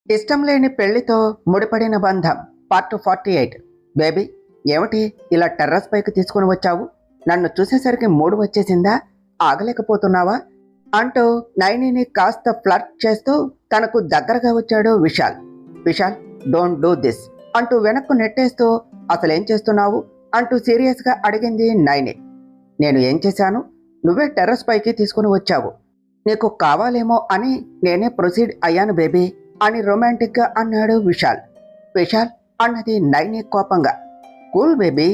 ఇష్టం లేని పెళ్లితో ముడిపడిన బంధం పార్ట్ 48. బేబీ, ఏమిటి ఇలా టెర్రస్ పైకి తీసుకుని వచ్చావు? నన్ను చూసేసరికి మూడు వచ్చేసిందా? ఆగలేకపోతున్నావా? అంటూ నైనిని కాస్త ఫ్లర్ట్ చేస్తూ తనకు దగ్గరగా వచ్చాడు Vishal. Vishal, don't do this అంటూ వెనక్కు నెట్టేస్తూ అసలేం చేస్తున్నావు అంటూ సీరియస్గా అడిగింది నైని. నేను ఏం చేశాను? నువ్వే టెర్రస్ పైకి తీసుకుని వచ్చావు. నీకు కావాలేమో అని నేనే ప్రొసీడ్ అయ్యాను బేబీ అని రొమాంటిక్గా అన్నాడు విశాల్. విశాల్ అన్నది నైని కోపంగా. కూల్ బేబీ,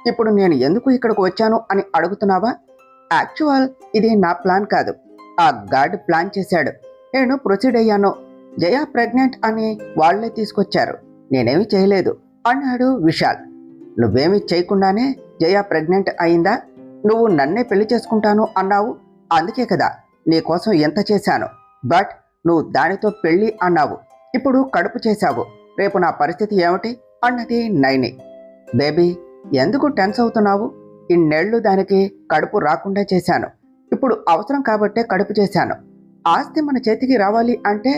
ఇప్పుడు నేను ఎందుకు ఇక్కడికి వచ్చాను అని అడుగుతున్నావా? యాక్చువల్ ఇది నా ప్లాన్ కాదు, ఆ గార్డ్ ప్లాన్ చేశాడు. నేను ప్రొసీడ్ అయ్యాను. జయ ప్రెగ్నెంట్ అని వాళ్లే తీసుకొచ్చారు, నేనేమి చేయలేదు అన్నాడు విశాల్. నువ్వేమీ చేయకుండానే జయ ప్రెగ్నెంట్ అయిందా? నువ్వు నన్నే పెళ్లి చేసుకుంటాను అన్నావు, అందుకే కదా నీకోసం ఎంత చేశాను. బట్ నువ్వు దానితో పెళ్ళి అన్నావు, ఇప్పుడు కడుపు చేశావు. రేపు నా పరిస్థితి ఏమిటి అన్నది నైని. బేబీ, ఎందుకు టెన్స్ అవుతున్నావు? ఇన్నేళ్లు దానికి కడుపు రాకుండా చేశాను, ఇప్పుడు అవసరం కాబట్టే కడుపు చేశాను. ఆస్తి మన చేతికి రావాలి అంటే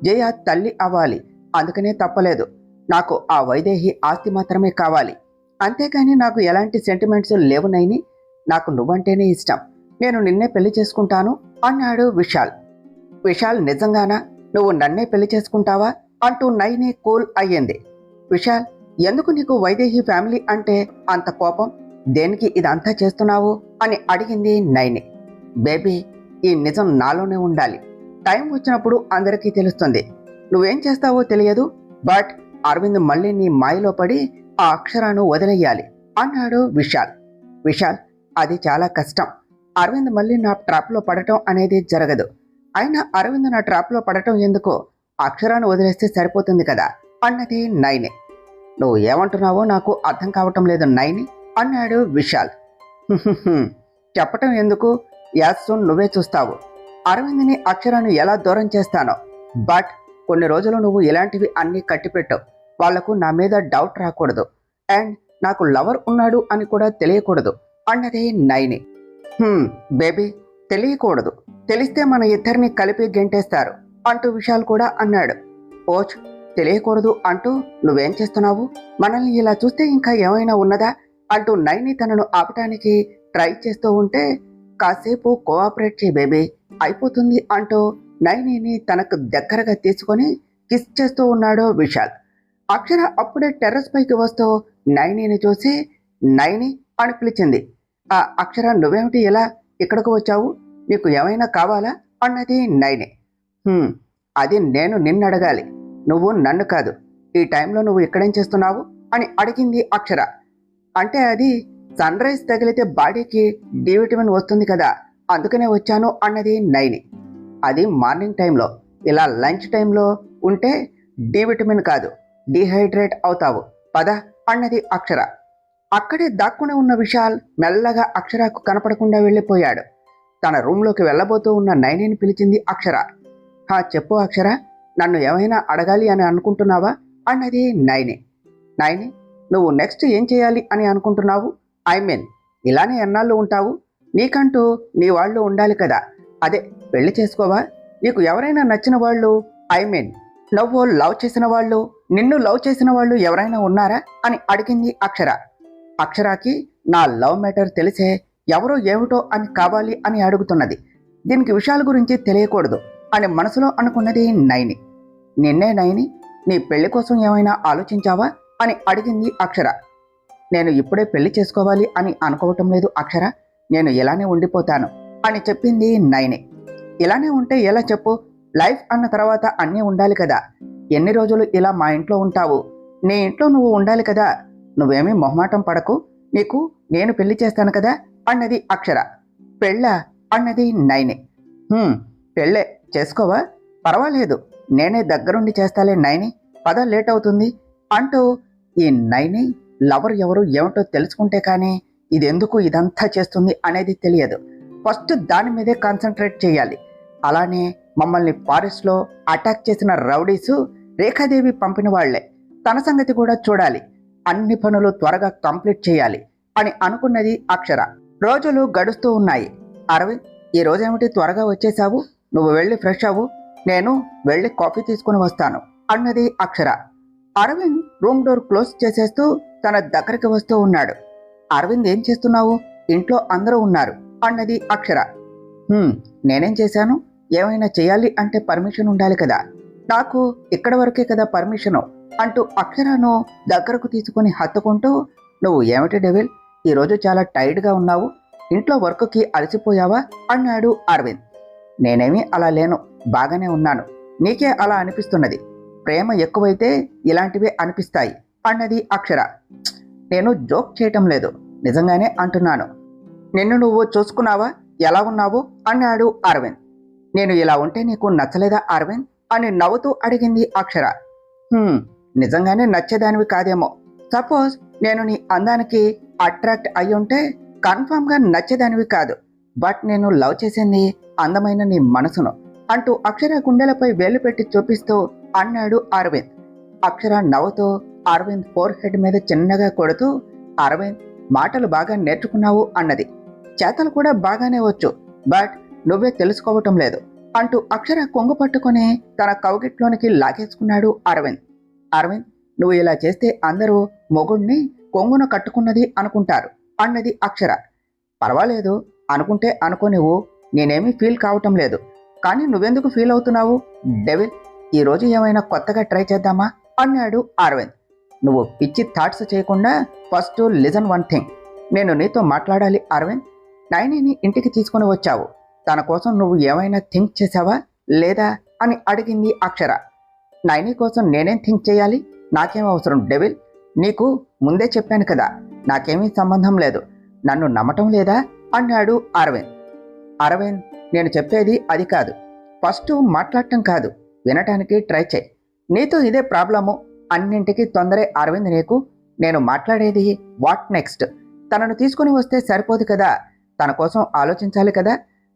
జయ తల్లి అవ్వాలి, అందుకనే తప్పలేదు. నాకు ఆ వైదేహి ఆస్తి మాత్రమే కావాలి, అంతేకాని నాకు ఎలాంటి సెంటిమెంట్స్ లేవు నైని. నాకు నువ్వంటేనే ఇష్టం, నేను నిన్నే పెళ్లి చేసుకుంటాను అన్నాడు విశాల్. విశాల్, నిజంగానా? నువ్వు నన్నే పెళ్లి చేసుకుంటావా అంటూ నైని కూల్ అయ్యింది. విశాల్, ఎందుకు నీకు వైదేహి ఫ్యామిలీ అంటే అంత కోపం? దేనికి ఇదంతా చేస్తున్నావు అని అడిగింది నైని. బేబీ, ఈ నిజం నాలోనే ఉండాలి. టైం వచ్చినప్పుడు అందరికీ తెలుస్తుంది. నువ్వేం చేస్తావో తెలియదు, బట్ అరవింద్ మళ్ళీ నీ మాయలో పడి ఆ అక్షరాను వదిలేయాలి అన్నాడు విశాల్. విశాల్, అది చాలా కష్టం. అరవింద్ మళ్ళీ నా ట్రాప్లో పడటం అనేది జరగదు. అయినా అరవింద్ నా ట్రాప్లో పడటం ఎందుకో, అక్షరాన్ని వదిలేస్తే సరిపోతుంది కదా అన్నది నైని. నువ్వు ఏమంటున్నావో నాకు అర్థం కావటం లేదు నైని అన్నాడు విశాల్. చెప్పటం ఎందుకు, యాజ్ సూన్ నువ్వే చూస్తావు. అరవింద్ని అక్షరాన్ని ఎలా దూరం చేస్తానో. బట్ కొన్ని రోజులు నువ్వు ఇలాంటివి అన్నీ కట్టిపెట్టు. వాళ్లకు నా మీద డౌట్ రాకూడదు, అండ్ నాకు లవర్ ఉన్నాడు అని కూడా తెలియకూడదు అన్నది నైని. బేబీ, తెలియకూడదు. తెలిస్తే మన ఇద్దరిని కలిపి గెంటేస్తారు అంటూ విశాల్ కూడా అన్నాడు. ఓచ్, తెలియకూడదు అంటూ నువ్వేం చేస్తున్నావు? మనల్ని ఇలా చూస్తే ఇంకా ఏమైనా ఉన్నదా అంటూ నైని తనను ఆపటానికి ట్రై చేస్తూ ఉంటే, కాసేపు కోఆపరేట్ చేయి బేబీ, అయిపోతుంది అంటూ నైనిని తనకు దగ్గరగా తీసుకొని కిస్ చేస్తూ ఉన్నాడు విశాల్. అక్షర అప్పుడే టెర్రస్ పైకి వస్తూ నైనిని చూసి నైని అని పిలిచింది. ఆ అక్షర, నువ్వేమిటి ఇలా ఇక్కడికి వచ్చావు? నీకు ఏమైనా కావాలా అన్నది నైని. అది నేను నిన్ను అడగాలి, నువ్వు నన్ను కాదు. ఈ టైంలో నువ్వు ఇక్కడేం చేస్తున్నావు అని అడిగింది అక్షర. అంటే అది సన్ రైజ్ తగిలితే బాడీకి డి విటమిన్ వస్తుంది కదా, అందుకనే వచ్చాను అన్నది నైని. అది మార్నింగ్ టైంలో, ఇలా లంచ్ టైంలో ఉంటే డి విటమిన్ కాదు, డిహైడ్రేట్ అవుతావు, పద అన్నది అక్షర. అక్కడే దాక్కుని ఉన్న విశాల్ మెల్లగా అక్షరకు కనపడకుండా వెళ్ళిపోయాడు. తన రూమ్లోకి వెళ్ళబోతూ ఉన్న నైనిని పిలిచింది అక్షర. చెప్పు అక్షర, నన్ను ఏమైనా అడగాలి అని అనుకుంటున్నావా అన్నది నైని. నైని, నువ్వు నెక్స్ట్ ఏం చేయాలి అని అనుకుంటున్నావు? ఐ మీన్, ఇలానే ఎన్నాళ్ళు ఉంటావు? నీకంటూ నీ వాళ్ళు ఉండాలి కదా, అదే పెళ్లి చేసుకోవా? నీకు ఎవరైనా నచ్చిన వాళ్ళు, ఐ మీన్ నువ్వు లవ్ చేసిన వాళ్ళు, నిన్ను లవ్ చేసిన వాళ్ళు ఎవరైనా ఉన్నారా అని అడిగింది అక్షర. అక్షరాకి నా లవ్ మ్యాటర్ తెలిసే ఎవరో ఏమిటో అని కావాలి అని అడుగుతున్నది. దీనికి విషయాల గురించి తెలియకూడదు అని మనసులో అనుకున్నది నైని. నిన్నే నైని, నీ పెళ్లి కోసం ఏమైనా ఆలోచించావా అని అడిగింది అక్షర. నేను ఇప్పుడే పెళ్లి చేసుకోవాలి అని అనుకోవటం లేదు అక్షర, నేను ఇలానే ఉండిపోతాను అని చెప్పింది నైని. ఇలానే ఉంటే ఎలా చెప్పు? లైఫ్ అన్న తర్వాత అన్నీ ఉండాలి కదా. ఎన్ని రోజులు ఇలా మా ఇంట్లో ఉంటావు? నీ ఇంట్లో నువ్వు ఉండాలి కదా. నువ్వేమీ మొహమాటం పడకు, నీకు నేను పెళ్లి చేస్తాను కదా అన్నది అక్షర. పెళ్ళా అన్నది నైని. పెళ్ళే చేసుకోవా? పర్వాలేదు, నేనే దగ్గరుండి చేస్తాలే నైని, పద లేట్ అవుతుంది అంటూ ఈ నైని లవర్ ఎవరు ఏమిటో తెలుసుకుంటే కానీ ఇదెందుకు ఇదంతా చేస్తుంది అనేది తెలియదు. ఫస్ట్ దాని మీదే కాన్సన్ట్రేట్ చేయాలి. అలానే మమ్మల్ని ఫారెస్ట్లో అటాక్ చేసిన రౌడీసు రేఖాదేవి పంపిన వాళ్లే, తన సంగతి కూడా చూడాలి. అన్ని పనులు త్వరగా కంప్లీట్ చేయాలి అని అనుకున్నది అక్షర. రోజులు గడుస్తూ ఉన్నాయి. అరవింద్, ఈ రోజేమిటి త్వరగా వచ్చేసావు? నువ్వు వెళ్ళి ఫ్రెష్ అవ్వు, నేను వెళ్ళి కాఫీ తీసుకుని వస్తాను అన్నది అక్షర. అరవింద్ రూమ్ డోర్ క్లోజ్ చేసేస్తూ తన దగ్గరికి వస్తూ ఉన్నాడు. అరవింద్, ఏం చేస్తున్నావు? ఇంట్లో అందరూ ఉన్నారు అన్నది అక్షర. నేనేం చేశాను? ఏమైనా చేయాలి అంటే పర్మిషన్ ఉండాలి కదా. నాకు ఇక్కడ వరకే కదా పర్మిషను అంటూ అక్షరను దగ్గరకు తీసుకుని హత్తుకుంటూ, నువ్వు ఏమిటి డెవిల్, ఈరోజు చాలా టైర్డ్గా ఉన్నావు, ఇంట్లో వర్క్కి అలసిపోయావా అన్నాడు అరవింద్. నేనేమీ అలా లేను, బాగానే ఉన్నాను. నీకే అలా అనిపిస్తున్నది. ప్రేమ ఎక్కువైతే ఇలాంటివే అనిపిస్తాయి అన్నది అక్షర. నేను జోక్ చేయటం లేదు, నిజంగానే అంటున్నాను. నిన్ను నువ్వు చూసుకున్నావా, ఎలా ఉన్నావు అన్నాడు అరవింద్. నేను ఇలా ఉంటే నీకు నచ్చలేదా అరవింద్ అని నవ్వుతూ అడిగింది అక్షర. నిజంగానే నచ్చేదానివి కాదేమో. సపోజ్ నేను నీ అందానికి అట్రాక్ట్ అయి ఉంటే కన్ఫామ్గా నచ్చేదానివి కాదు. బట్ నేను లవ్ చేసింది అందమైన నీ మనసును అంటూ అక్షర గుండెలపై వేలు పెట్టి చూపిస్తూ అన్నాడు అరవింద్. అక్షర నవ్వుతూ అరవింద్ ఫోర్ హెడ్ మీద చిన్నగా కొడుతూ, అరవింద్, మాటలు బాగా నేర్చుకున్నావు అన్నది. చేతలు కూడా బాగానే వచ్చు, బట్ నువ్వే తెలుసుకోవటం లేదు అంటూ అక్షర కొంగు పట్టుకుని తన కౌగిట్లోనికి లాగేసుకున్నాడు అరవింద్. అరవింద్, నువ్వు ఇలా చేస్తే అందరూ మొగుడిని కొంగున కట్టుకున్నది అనుకుంటారు అన్నది అక్షర. పర్వాలేదు, అనుకుంటే అనుకోనివ్వు, నేనేమీ ఫీల్ కావటం లేదు. కానీ నువ్వెందుకు ఫీల్ అవుతున్నావు డెవిల్? ఈరోజు ఏమైనా కొత్తగా ట్రై చేద్దామా అన్నాడు అరవింద్. నువ్వు పిచ్చి థాట్స్ చేయకుండా ఫస్ట్ లిజన్ వన్ థింగ్. నేను నీతో మాట్లాడాలి అరవింద్. నైనిని ఇంటికి తీసుకుని వచ్చావు, తన కోసం నువ్వు ఏమైనా థింక్ చేసావా లేదా అని అడిగింది అక్షర. నైని కోసం నేనేం థింక్ చేయాలి? నాకేం అవసరం డెవిల్? నీకు ముందే చెప్పాను కదా, నాకేమీ సంబంధం లేదు. నన్ను నమ్మటం లేదా అన్నాడు అరవింద్. అరవింద్, నేను చెప్పేది అది కాదు. ఫస్ట్ మాట్లాడటం కాదు, వినటానికి ట్రై చేయి. నీతో ఇదే ప్రాబ్లము, అన్నింటికి తొందరే అరవింద్ నీకు. నేను మాట్లాడేది వాట్ నెక్స్ట్. తనను తీసుకుని వస్తే సరిపోదు కదా, తన కోసం ఆలోచించాలి కదా.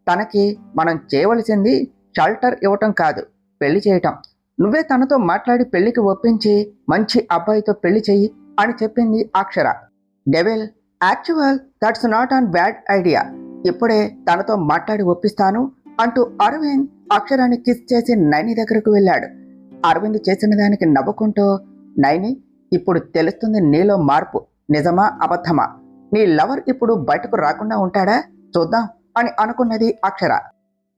తనకి మనం చేయవలసింది షెల్టర్ ఇవ్వటం కాదు, పెళ్లి చేయటం. నువ్వే తనతో మాట్లాడి పెళ్లికి ఒప్పించి మంచి అబ్బాయితో పెళ్లి చెయ్యి అని చెప్పింది Akshara. Devil, actual that's not an bad idea. ఇప్పుడే తనతో మాట్లాడి ఒప్పిస్తాను అంటూ అరవింద్ అక్షరాన్ని కిస్ చేసి నైని దగ్గరకు వెళ్ళాడు. అరవింద్ చేసిన దానికి నవ్వుకుంటూ, నైని, ఇప్పుడు తెలుస్తుంది నీలో మార్పు, నిజమా అబద్ధమా? నీ లవర్ ఇప్పుడు బయటకు రాకుండా ఉంటాడా చూద్దాం అని అనుకున్నది అక్షర.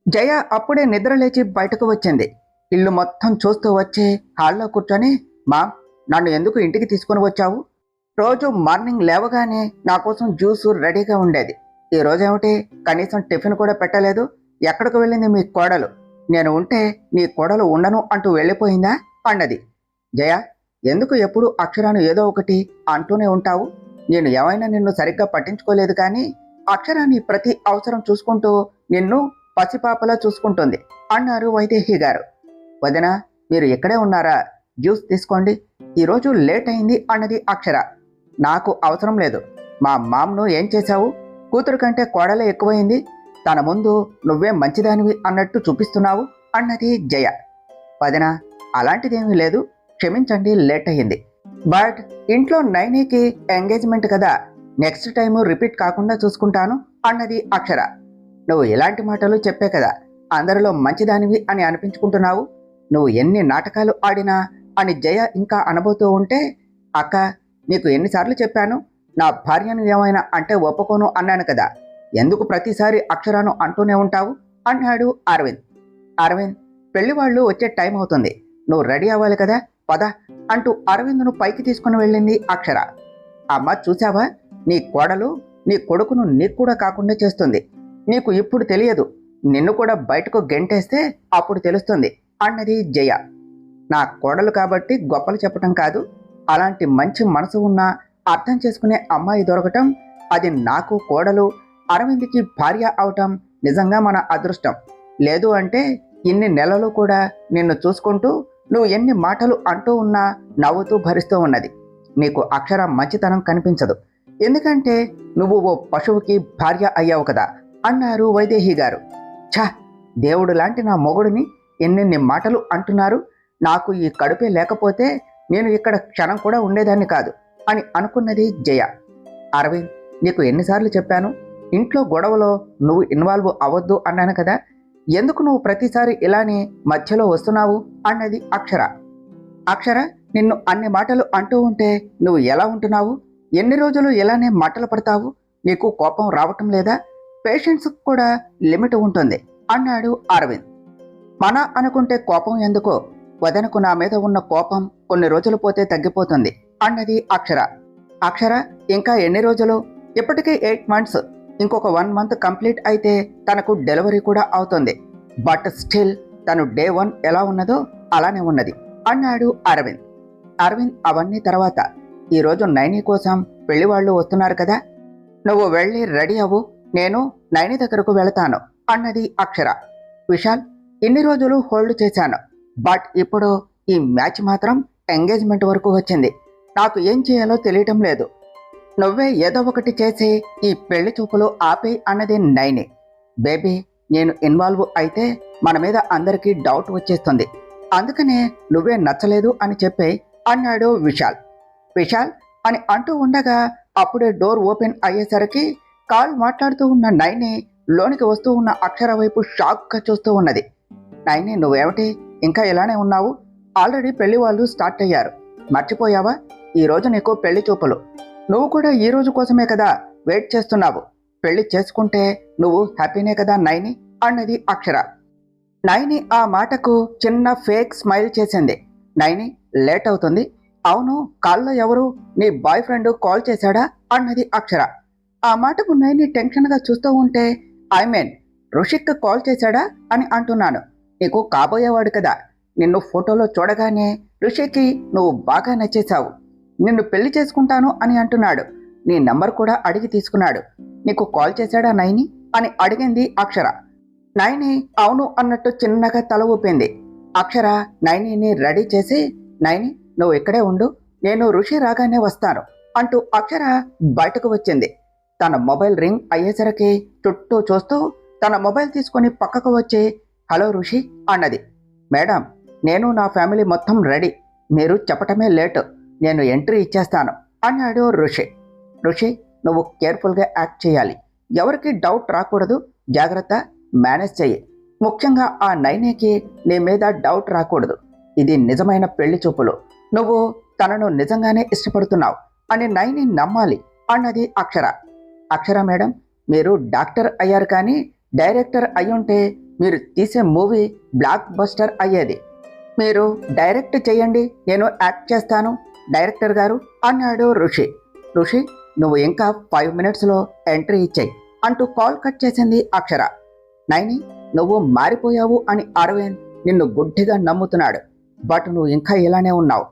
జయ అప్పుడే నిద్ర లేచి బయటకు వచ్చింది. ఇల్లు మొత్తం చూస్తూ వచ్చి హాల్లో కూర్చొని, మామ్, నన్ను ఎందుకు ఇంటికి తీసుకుని వచ్చావు? రోజు మార్నింగ్ లేవగానే నా కోసం జ్యూసు రెడీగా ఉండేది. ఈ రోజేమిటి, కనీసం టిఫిన్ కూడా పెట్టలేదు? ఎక్కడికి వెళ్ళింది మీ కోడలు? నేను ఉంటే నీ కోడలు ఉండను అంటూ వెళ్ళిపోయిందా అన్నది. జయ, ఎందుకు ఎప్పుడు అక్షరాను ఏదో ఒకటి అంటూనే ఉంటావు? నేను ఏమైనా నిన్ను సరిగ్గా పట్టించుకోలేదు, కానీ అక్షరాన్ని ప్రతి అవసరం చూసుకుంటూ నిన్ను పసిపాపలా చూసుకుంటుంది అన్నారు వైదేహి గారు. వదినా, మీరు ఇక్కడే ఉన్నారా? జ్యూస్ తీసుకోండి, ఈరోజు లేట్ అయింది అన్నది అక్షర. నాకు అవసరం లేదు. మా మామ్ను ఏం చేశావు? కూతురు కంటే కోడలే ఎక్కువైంది, తన ముందు నువ్వే మంచిదానివి అన్నట్టు చూపిస్తున్నావు అన్నది జయ. వదినా, అలాంటిదేమీ లేదు, క్షమించండి, లేట్ అయ్యింది. బట్ ఇంట్లో నైనికి ఎంగేజ్మెంట్ కదా, నెక్స్ట్ టైము రిపీట్ కాకుండా చూసుకుంటాను అన్నది అక్షర. నువ్వు ఇలాంటి మాటలు చెప్పే కదా అందరిలో మంచిదానివి అని అనిపించుకుంటున్నావు. నువ్వు ఎన్ని నాటకాలు ఆడినా అని జయ ఇంకా అనబోతూ ఉంటే, అక్క, నీకు ఎన్నిసార్లు చెప్పాను, నా భార్యను ఏమైనా అంటే ఒప్పుకోను అన్నాను కదా, ఎందుకు ప్రతిసారి అక్షరాను అంటూనే ఉంటావు అన్నాడు అరవింద్. అరవింద్, పెళ్లివాళ్ళు వచ్చే టైం అవుతుంది, నువ్వు రెడీ అవ్వాలి కదా, పద అంటూ అరవింద్ను పైకి తీసుకుని వెళ్ళింది అక్షర. అమ్మ, చూసావా, నీ కోడలు నీ కొడుకును నీకు కూడా కాకుండా చేస్తుంది. నీకు ఇప్పుడు తెలియదు, నిన్ను కూడా బయటకు గెంటేస్తే అప్పుడు తెలుస్తుంది అన్నది జయ. నా కోడలు కాబట్టి గొప్పలు చెప్పటం కాదు, అలాంటి మంచి మనసు ఉన్న అర్థం చేసుకునే అమ్మాయి దొరకటం, అది నాకు కోడలు అరవింద్కి భార్య అవటం నిజంగా మన అదృష్టం. లేదు అంటే ఇన్ని నెలలు కూడా నిన్ను చూసుకుంటూ నువ్వు ఎన్ని మాటలు అంటూ ఉన్నా నవ్వుతూ భరిస్తూ ఉన్నది. నీకు అక్షర మంచితనం కనిపించదు, ఎందుకంటే నువ్వు ఓ పశువుకి భార్య అయ్యావు కదా అన్నారు వైదేహి గారు. ఛా, దేవుడు లాంటి నా మొగుడిని ఎన్నెన్ని మాటలు అంటున్నారు. నాకు ఈ కడుపే లేకపోతే నేను ఇక్కడ క్షణం కూడా ఉండేదాన్ని కాదు అని అనుకున్నది జయ. అరవింద్, నీకు ఎన్నిసార్లు చెప్పాను, ఇంట్లో గొడవలో నువ్వు ఇన్వాల్వ్ అవ్వద్దు అన్నాను కదా, ఎందుకు నువ్వు ప్రతిసారి ఇలానే మధ్యలో వస్తున్నావు అన్నది అక్షర. అక్షర, నిన్ను అన్ని మాటలు అంటూ ఉంటే నువ్వు ఎలా ఉంటున్నావు? ఎన్ని రోజులు ఇలానే మాటలు పడతావు? నీకు కోపం రావటం లేదా? పేషెన్స్ కూడా లిమిట్ ఉంటుంది అన్నాడు అరవింద్. మన అనుకుంటే కోపం ఎందుకో, వదనకు నా మీద ఉన్న కోపం కొన్ని రోజులు పోతే తగ్గిపోతుంది అన్నది అక్షర. అక్షర, ఇంకా ఎన్ని రోజులు? ఇప్పటికే 8 months. ఇంకొక 1 month కంప్లీట్ అయితే తనకు డెలివరీ కూడా అవుతుంది. బట్ స్టిల్ తను డే 1 ఎలా ఉన్నదో అలానే ఉన్నది అన్నాడు అరవింద్. అరవింద్, అవన్నీ తర్వాత, ఈరోజు నైని కోసం పెళ్లి వాళ్ళు వస్తున్నారు కదా, నువ్వు వెళ్ళి రెడీ అవ్వు, నేను నైని దగ్గరకు వెళతాను అన్నది అక్షర. విశాల్, ఇన్ని రోజులు హోల్డ్ చేశాను, బట్ ఇప్పుడు ఈ మ్యాచ్ మాత్రం ఎంగేజ్మెంట్ వరకు వచ్చింది. నాకు ఏం చేయాలో తెలియటం లేదు. నువ్వే ఏదో ఒకటి చేసి ఈ పెళ్లి చూపులు ఆపే అన్నది నైని. బేబీ, నేను ఇన్వాల్వ్ అయితే మన మీద అందరికీ డౌట్ వచ్చేస్తుంది. అందుకనే నువ్వే నచ్చలేదు అని చెప్పి అన్నాడు విశాల్. విశాల్ అని అంటూ ఉండగా అప్పుడే డోర్ ఓపెన్ అయ్యేసరికి కాల్ మాట్లాడుతూ ఉన్న నైని లోనికి వస్తూ ఉన్న అక్షర వైపు షాక్గా చూస్తూ ఉన్నది. నైని, నువ్వేమిటి ఇంకా ఇలానే ఉన్నావు? ఆల్రెడీ పెళ్లి వాళ్ళు స్టార్ట్ అయ్యారు, మర్చిపోయావా? ఈరోజు నీకు పెళ్లి చూపులు. నువ్వు కూడా ఈ రోజు కోసమే కదా వెయిట్ చేస్తున్నావు. పెళ్లి చేసుకుంటే నువ్వు హ్యాపీనే కదా నైని అన్నది అక్షర. నైని ఆ మాటకు చిన్న ఫేక్ స్మైల్ చేసింది. నైని, లేట్ అవుతుంది. అవును, కాల్లో ఎవరు? నీ బాయ్ ఫ్రెండ్ కాల్ చేశాడా అన్నది అక్షర. ఆ మాటకు నైని టెన్షన్గా చూస్తూ ఉంటే, ఐ మీన్ రుషిక్ కాల్ చేశాడా అని అంటున్నాను. నీకు కాబోయేవాడు కదా. నిన్ను ఫోటోలో చూడగానే రుషిక్కి నువ్వు బాగా నచ్చేశావు. నిన్ను పెళ్లి చేసుకుంటాను అని అంటున్నాడు. నీ నంబర్ కూడా అడిగి తీసుకున్నాడు. నీకు కాల్ చేశాడా నైని అని అడిగింది అక్షర. నైని అవును అన్నట్టు చిన్నగా తల ఊపింది. అక్షర నైనిని రెడీ చేసి, నైని నువ్వు ఇక్కడే ఉండు, నేను ఋషి రాగానే వస్తాను అంటూ అక్షర బయటకు వచ్చింది. తన మొబైల్ రింగ్ అయ్యేసరికి చుట్టూ చూస్తూ తన మొబైల్ తీసుకొని పక్కకు వచ్చి, హలో ఋషి అన్నది. మేడం, నేను నా ఫ్యామిలీ మొత్తం రెడీ, మీరు చెప్పటమే లేటు, నేను ఎంట్రీ ఇచ్చేస్తాను అన్నాడు ఋషి. ఋషి, నువ్వు కేర్ఫుల్గా యాక్ట్ చేయాలి, ఎవరికి డౌట్ రాకూడదు, జాగ్రత్త, మేనేజ్ చెయ్యి. ముఖ్యంగా ఆ నైనికి నీ మీద డౌట్ రాకూడదు. ఇది నిజమైన పెళ్లి చూపులు, నువ్వు తనను నిజంగానే ఇష్టపడుతున్నావు అని నైని నమ్మాలి అన్నది అక్షర. అక్షర మేడం, మీరు డాక్టర్ అయ్యారు కానీ డైరెక్టర్ అయ్యుంటే మీరు తీసే మూవీ బ్లాక్ బస్టర్ అయ్యేది. మీరు డైరెక్ట్ చేయండి, నేను యాక్ట్ చేస్తాను డైరెక్టర్ గారు అన్నాడు ఋషి. ఋషి, నువ్వు ఇంకా 5 minutesలో ఎంట్రీ ఇచ్చేయి అంటూ కాల్ కట్ చేసింది అక్షర. నైని, నువ్వు మారిపోయావు అని అరవింద్ నిన్ను గుడ్డిగా నమ్ముతున్నాడు. బట్ నువ్వు ఇంకా ఇలానే ఉన్నావు.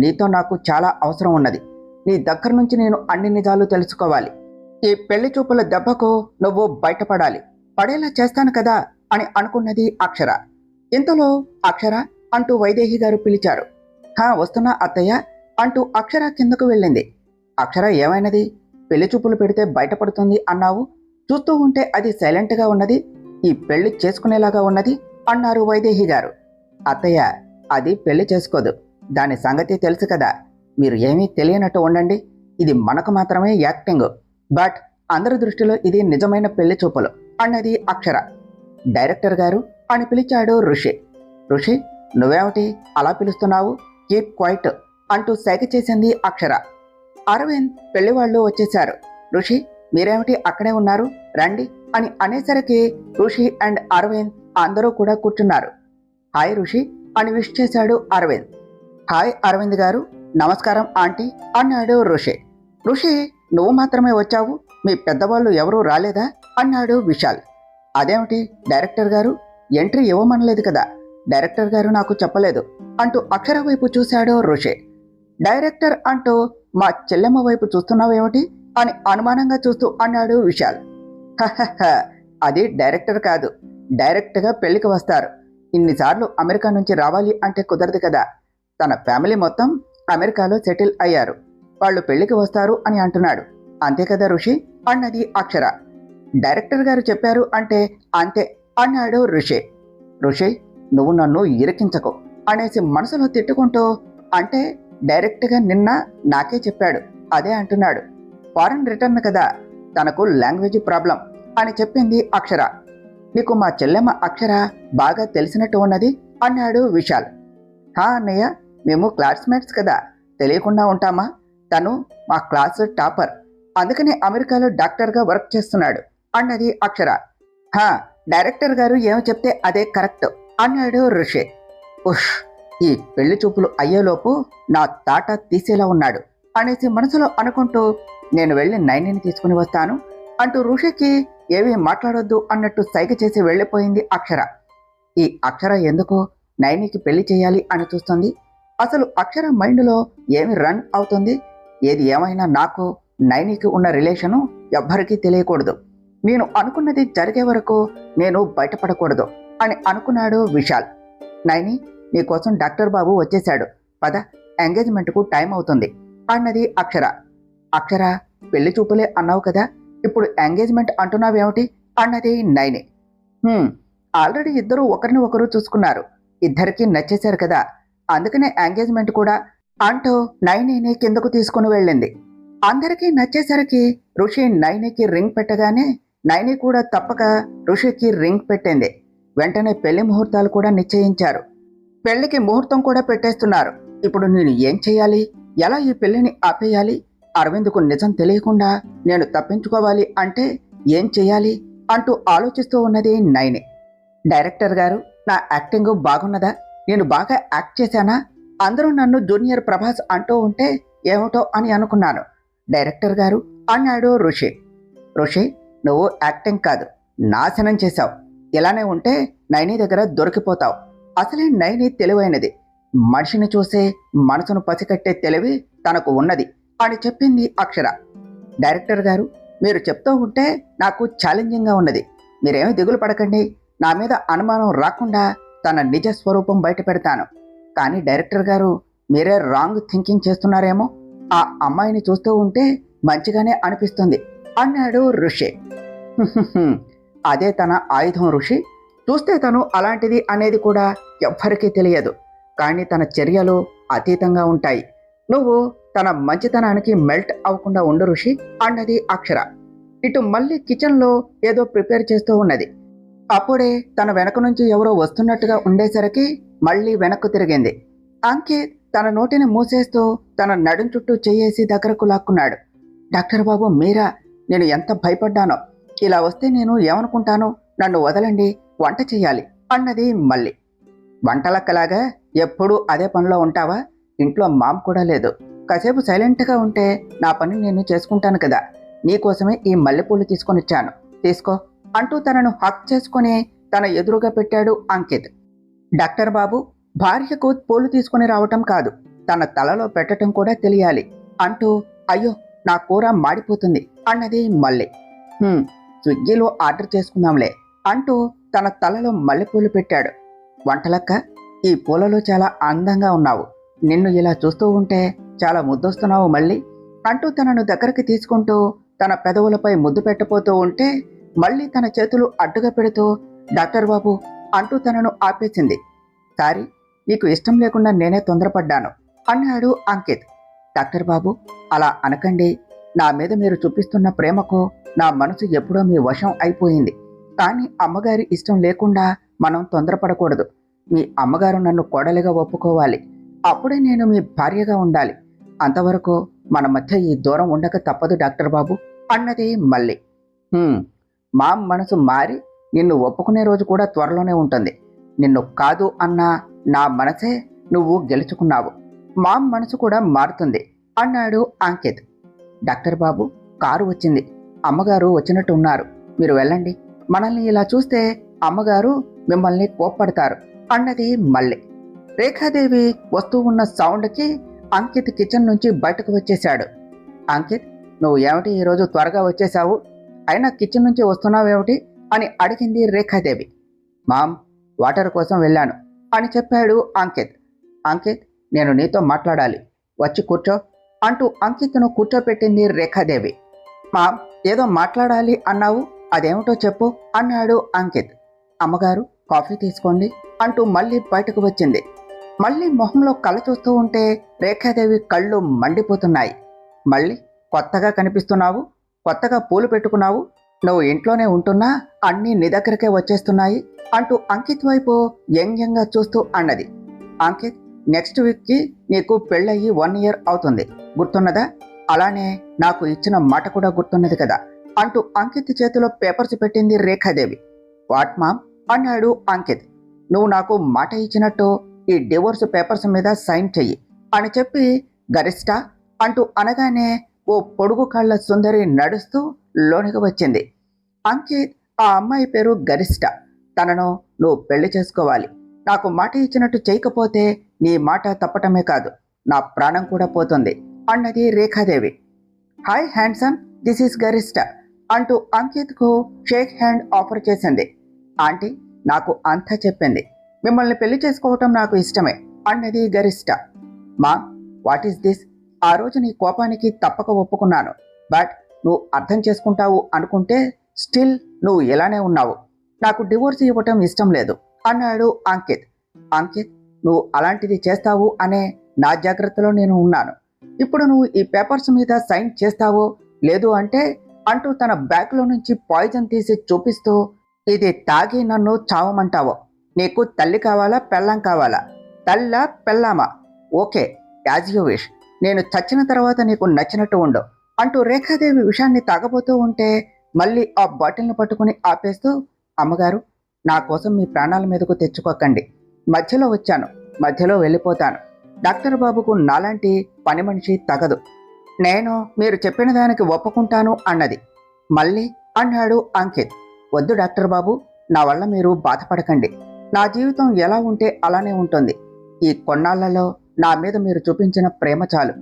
నీతో నాకు చాలా అవసరం ఉన్నది. నీ దగ్గర నుంచి నేను అన్ని నిజాలు తెలుసుకోవాలి. ఈ పెళ్లి చూపుల దెబ్బకు నువ్వు బయటపడాలి, పడేలా చేస్తాను కదా అని అనుకున్నది అక్షర. ఇంతలో అక్షర అంటూ వైదేహి గారు పిలిచారు. వస్తున్నా అత్తయ్య అంటూ అక్షర కిందకు వెళ్ళింది. అక్షర, ఏమైనది? పెళ్లి చూపులు పెడితే బయటపడుతుంది అన్నావు, చూస్తూ ఉంటే అది సైలెంట్గా ఉన్నది, ఈ పెళ్లి చేసుకునేలాగా ఉన్నది అన్నారు వైదేహి గారు. అత్తయ్య, అది పెళ్లి చేసుకోదు, దాని సంగతి తెలుసు కదా, మీరు ఏమీ తెలియనట్టు ఉండండి. ఇది మనకు మాత్రమే యాక్టింగ్, బట్ అందరి దృష్టిలో ఇది నిజమైన పెళ్లి చూపులు అన్నది అక్షర. డైరెక్టర్ గారు అని పిలిచాడు ఋషి. ఋషి, నువ్వేమిటి అలా పిలుస్తున్నావు? కీప్ క్వైట్ అంటూ సైగ చేసింది అక్షర. అరవింద్ పెళ్లి వాళ్ళు వచ్చేశారు. ఋషి, మీరేమిటి అక్కడే ఉన్నారు, రండి అని అనేసరికి ఋషి అండ్ అరవింద్ అందరూ కూడా కూర్చున్నారు. హాయ్ ఋషి అని విష్ చేశాడు అరవింద్. హాయ్ అరవింద్ గారు, నమస్కారం ఆంటీ అన్నాడు ఋషి. ఋషి, నువ్వు మాత్రమే వచ్చావు, మీ పెద్దవాళ్ళు ఎవరూ రాలేదా అన్నాడు విశాల్. అదేమిటి డైరెక్టర్ గారు, ఎంట్రీ ఇవ్వమనలేదు కదా, డైరెక్టర్ గారు నాకు చెప్పలేదు అంటూ అక్షర వైపు చూశాడు ఋషి. డైరెక్టర్ అంటూ మా చెల్లెమ్మ వైపు చూస్తున్నావేమిటి అని అనుమానంగా చూస్తూ అన్నాడు విశాల్. అది డైరెక్టర్ కాదు, డైరెక్ట్గా పెళ్లికి వస్తారు. ఇన్నిసార్లు అమెరికా నుంచి రావాలి అంటే కుదరదు కదా, తన ఫ్యామిలీ మొత్తం అమెరికాలో సెటిల్ అయ్యారు, వాళ్ళు పెళ్లికి వస్తారు అని అంటున్నాడు, అంతే కదా ఋషి అన్నది అక్షర. డైరెక్టర్ గారు చెప్పారు అంటే అంతే అన్నాడు ఋషి. ఋషి, నువ్వు నన్ను ఇరికించకు అనేసి మనసులో తిట్టుకుంటూ, అంటే డైరెక్ట్గా నిన్న నాకే చెప్పాడు, అదే అంటున్నాడు, ఫారెన్ రిటర్న్ కదా, తనకు లాంగ్వేజ్ ప్రాబ్లం అని చెప్పింది అక్షర. నీకు మా చెల్లెమ్మ అక్షర బాగా తెలిసినట్టు ఉన్నది అన్నాడు విశాల్. అన్నయ్య, మేము క్లాస్మేట్స్ కదా, తెలియకుండా ఉంటామా? తను మా క్లాస్ టాపర్, అందుకనే అమెరికాలో డాక్టర్గా వర్క్ చేస్తున్నాడు అన్నది అక్షర. హా, డైరెక్టర్ గారు ఏమి చెప్తే అదే కరెక్ట్ అన్నాడు ఋషి. ఉష్, ఈ పెళ్లి చూపులు అయ్యేలోపు నా తాట తీసేలా ఉన్నాడు అనేసి మనసులో అనుకుంటూ నేను వెళ్ళి నైనిని తీసుకుని వస్తాను అంటూ ఋషికి ఏమీ మాట్లాడొద్దు అన్నట్టు సైగ చేసి వెళ్ళిపోయింది అక్షర. ఈ అక్షర ఎందుకు నైనికి పెళ్లి చేయాలి అని చూస్తుంది. అసలు అక్షర మైండ్లో ఏమి రన్ అవుతుంది? ఏది ఏమైనా నాకు నైనికి ఉన్న రిలేషను ఎవ్వరికీ తెలియకూడదు, నేను అనుకున్నది జరిగే వరకు నేను బయటపడకూడదు అని అనుకున్నాడు విశాల్. నైని, నీకోసం డాక్టర్ బాబు వచ్చేశాడు, పద, ఎంగేజ్మెంట్కు టైం అవుతుంది అన్నది అక్షర. అక్షర, పెళ్లి చూపులే అన్నావు కదా, ఇప్పుడు ఎంగేజ్మెంట్ అంటున్నావేమిటి అన్నది నైని. ఆల్రెడీ ఇద్దరు ఒకరిని ఒకరు చూసుకున్నారు, ఇద్దరికి నచ్చేశారు కదా, అందుకనే ఎంగేజ్మెంట్ కూడా అంటూ నైనిని కిందకు తీసుకుని వెళ్ళింది. అందరికీ నచ్చేసరికి ఋషి నైనికి రింగ్ పెట్టగానే నైని కూడా తప్పక ఋషికి రింగ్ పెట్టింది. వెంటనే పెళ్లి ముహూర్తాలు కూడా నిశ్చయించారు. పెళ్లికి ముహూర్తం కూడా పెట్టేస్తున్నారు. ఇప్పుడు నేను ఏం చేయాలి? ఎలా ఈ పెళ్లిని ఆపేయాలి? అరవింద్కు నిజం తెలియకుండా నేను తప్పించుకోవాలి అంటే ఏం చేయాలి అంటూ ఆలోచిస్తూ ఉన్నది నైని. డైరెక్టర్ గారు, నా యాక్టింగ్ బాగున్నదా? నేను బాగా యాక్ట్ చేశానా? అందరూ నన్ను జూనియర్ ప్రభాస్ అంటూ ఉంటే ఏమిటో అని అనుకున్నాను డైరెక్టర్ గారు అన్నాడు ఋషి. ఋషి, నువ్వు యాక్టింగ్ కాదు, నాశనం చేశావు. ఇలానే ఉంటే నైని దగ్గర దొరికిపోతావు. అసలే నైని తెలివైనది, మనిషిని చూసే మనసును పసికట్టే తెలివి తనకు ఉన్నది అని చెప్పింది అక్షర. డైరెక్టర్ గారు, మీరు చెప్తూ ఉంటే నాకు ఛాలెంజింగ్గా ఉన్నది. మీరేమీ దిగులు పడకండి, నా మీద అనుమానం రాకుండా తన నిజ స్వరూపం బయట పెడతాను. కానీ డైరెక్టర్ గారు, మీరే రాంగ్ థింకింగ్ చేస్తున్నారేమో, ఆ అమ్మాయిని చూస్తూ ఉంటే మంచిగానే అనిపిస్తుంది అన్నాడు ఋషి. అదే తన ఆయుధం ఋషి, చూస్తే తను అలాంటిది అనేది కూడా ఎవ్వరికీ తెలియదు, కానీ తన చర్యలు అతీతంగా ఉంటాయి. నువ్వు తన మంచితనానికి మెల్ట్ అవ్వకుండా ఉండు ఋషి అన్నది అక్షర. ఇటు మళ్ళీ కిచెన్లో ఏదో ప్రిపేర్ చేస్తూ ఉన్నది. అప్పుడే తన వెనక నుంచి ఎవరో వస్తున్నట్టుగా ఉండేసరికి మళ్ళీ వెనక్కు తిరిగింది. అంకిత్ తన నోటిని మూసేస్తూ తన నడుం చుట్టూ చెయ్యేసి దగ్గరకు లాక్కున్నాడు. డాక్టర్ బాబు, మీరా? నేను ఎంత భయపడ్డానో. ఇలా వస్తే నేను ఏమనుకుంటాను? నన్ను వదలండి, వంట చెయ్యాలి అన్నది మళ్ళీ. వంటలక్కలాగా ఎప్పుడూ అదే పనిలో ఉంటావా? ఇంట్లో మామ్ కూడా లేదు, కాసేపు సైలెంట్గా ఉంటే నా పని నేను చేసుకుంటాను కదా, నీకోసమే ఈ మల్లెపూలు తీసుకొని వచ్చాను, తీసుకో అంటూ తనను హక్ చేసుకుని తన ఎదురుగా పెట్టాడు అంకిత్. డాక్టర్ బాబు, భార్యకు పూలు తీసుకుని రావటం కాదు, తన తలలో పెట్టడం కూడా తెలియాలి అంటూ, అయ్యో నా కూర మాడిపోతుంది అన్నది మళ్ళీ. స్విగ్గీలో ఆర్డర్ చేసుకుందాంలే అంటూ తన తలలో మల్లెపూలు పెట్టాడు. వంటలక్క, ఈ పూలలో చాలా అందంగా ఉన్నావు, నిన్ను ఇలా చూస్తూ ఉంటే చాలా ముద్దొస్తున్నావు మళ్ళీ అంటూ తనను దగ్గరికి తీసుకుంటూ తన పెదవులపై ముద్దు పెట్టబోతూ ఉంటే మళ్ళీ తన చేతులు అడ్డుగా పెడుతూ, డాక్టర్ బాబు అంటూ తనను ఆపేసింది. సారీ, నీకు ఇష్టం లేకుండా నేనే తొందరపడ్డాను అన్నాడు అంకిత్. డాక్టర్ బాబు, అలా అనకండి, నా మీద మీరు చూపిస్తున్న ప్రేమకు నా మనసు ఎప్పుడో మీ వశం అయిపోయింది. కానీ అమ్మగారి ఇష్టం లేకుండా మనం తొందరపడకూడదు. మీ అమ్మగారు నన్ను కోడలిగా ఒప్పుకోవాలి, అప్పుడే నేను మీ భార్యగా ఉండాలి. అంతవరకు మన మధ్య ఈ దూరం ఉండక తప్పదు డాక్టర్ బాబు అన్నది మళ్ళీ. మా మనసు మారి నిన్ను ఒప్పుకునే రోజు కూడా త్వరలోనే ఉంటుంది. నిన్ను కాదు అన్నా నా మనసే నువ్వు గెలుచుకున్నావు, మా మనసు కూడా మారుతుంది అన్నాడు అంకిత్. డాక్టర్ బాబు, కారు వచ్చింది, అమ్మగారు వచ్చినట్టు ఉన్నారు, మీరు వెళ్ళండి. మనల్ని ఇలా చూస్తే అమ్మగారు మిమ్మల్ని కోప్పడతారు అన్నది మళ్ళీ. రేఖాదేవి వస్తూ ఉన్న సౌండ్కి అంకిత్ కిచెన్ నుంచి బయటకు వచ్చేశాడు. అంకిత్, నువ్వు ఏమిటి ఈరోజు త్వరగా వచ్చేశావు? అయినా కిచెన్ నుంచి వస్తున్నావేమిటి అని అడిగింది రేఖాదేవి. మామ్, వాటర్ కోసం వెళ్ళాను అని చెప్పాడు అంకిత్. అంకిత్, నేను నీతో మాట్లాడాలి, వచ్చి కూర్చో అంటూ అంకిత్ను కూర్చోపెట్టింది రేఖాదేవి. మామ్, ఏదో మాట్లాడాలి అన్నావు, అదేమిటో చెప్పు అన్నాడు అంకిత్. అమ్మగారు, కాఫీ తీసుకోండి అంటూ మళ్ళీ బయటకు వచ్చింది. మళ్ళీ మొహంలో కళ్ళ చూస్తూ ఉంటే రేఖాదేవి కళ్ళు మండిపోతున్నాయి. మళ్ళీ కొత్తగా కనిపిస్తున్నావు, కొత్తగా పూలు పెట్టుకున్నావు, నువ్వు ఇంట్లోనే ఉంటున్నా అన్నీ నీ దగ్గరకే వచ్చేస్తున్నాయి అంటూ అంకిత్ వైపు వ్యంగ్యంగా చూస్తూ అన్నది. అంకిత్, నెక్స్ట్ వీక్కి నీకు పెళ్ళయి 1 ఇయర్ అవుతుంది, గుర్తున్నదా? అలానే నాకు ఇచ్చిన మాట కూడా గుర్తున్నది కదా అంటూ అంకిత్ చేతిలో పేపర్స్ పెట్టింది రేఖాదేవి. వాట్ మామ్ అన్నాడు అంకిత్. నువ్వు నాకు మాట ఇచ్చినట్టు ఈ డివోర్స్ పేపర్స్ మీద సైన్ చెయ్యి అని చెప్పి గరిష్ట అంటూ అనగానే ఓ పొడుగు కళ్ళ సుందరి నడుస్తూ లోనికి వచ్చింది. అంకిత్, ఆ అమ్మాయి పేరు గరిష్ట. తనను నువ్వు పెళ్లి చేసుకోవాలి. నాకు మాట ఇచ్చినట్టు చేయకపోతే నీ మాట తప్పటమే కాదు, నా ప్రాణం కూడా పోతుంది అన్నది Rekha Devi. Hi handsome, this is గరిష్ట అంటూ అంకిత్కు షేక్ హ్యాండ్ ఆఫర్ చేసింది. ఆంటీ నాకు అంతా చెప్పింది. మిమ్మల్ని పెళ్లి చేసుకోవటం నాకు ఇష్టమే అన్నది గరిష్ట. మా వాట్ ఈస్ దిస్? ఆ రోజు నీ కోపానికి తప్పక ఒప్పుకున్నాను. బట్ నువ్వు అర్థం చేసుకుంటావు అనుకుంటే స్టిల్ నువ్వు ఇలానే ఉన్నావు. నాకు డివోర్స్ ఇవ్వటం ఇష్టం లేదు అన్నాడు అంకిత్. అంకిత్, నువ్వు అలాంటిది చేస్తావు అనే నా జాగ్రత్తలో నేను ఉన్నాను. ఇప్పుడు నువ్వు ఈ పేపర్స్ మీద సైన్ చేస్తావో లేదు అంటే అంటూ తన బ్యాగ్లో నుంచి పాయిజన్ తీసి చూపిస్తూ, ఇది తాగి నన్ను చావమంటావో? నీకు తల్లి కావాలా పెళ్ళాం కావాలా? తల్లా పెళ్ళామా? Okay, as you wish. నేను చచ్చిన తర్వాత నీకు నచ్చినట్టు ఉండు అంటూ రేఖాదేవి విషయాన్ని తాగబోతూ ఉంటే మళ్ళీ ఆ బాటిల్ని పట్టుకుని ఆపేస్తూ, అమ్మగారు, నా కోసం మీ ప్రాణాల మీదకు తెచ్చుకోకండి. మధ్యలో వచ్చాను, మధ్యలో వెళ్ళిపోతాను. డాక్టర్ బాబుకు నాలాంటి పని మనిషి తగదు. నేను మీరు చెప్పిన దానికి ఒప్పుకుంటాను అన్నది. మళ్ళీ అన్నాడు అంకిత్. వద్దు డాక్టర్ బాబు, నా వల్ల మీరు బాధపడకండి. నా జీవితం ఎలా ఉంటే అలానే ఉంటుంది. ఈ కొన్నాళ్లలో నా మీద మీరు చూపించిన ప్రేమ చాలు.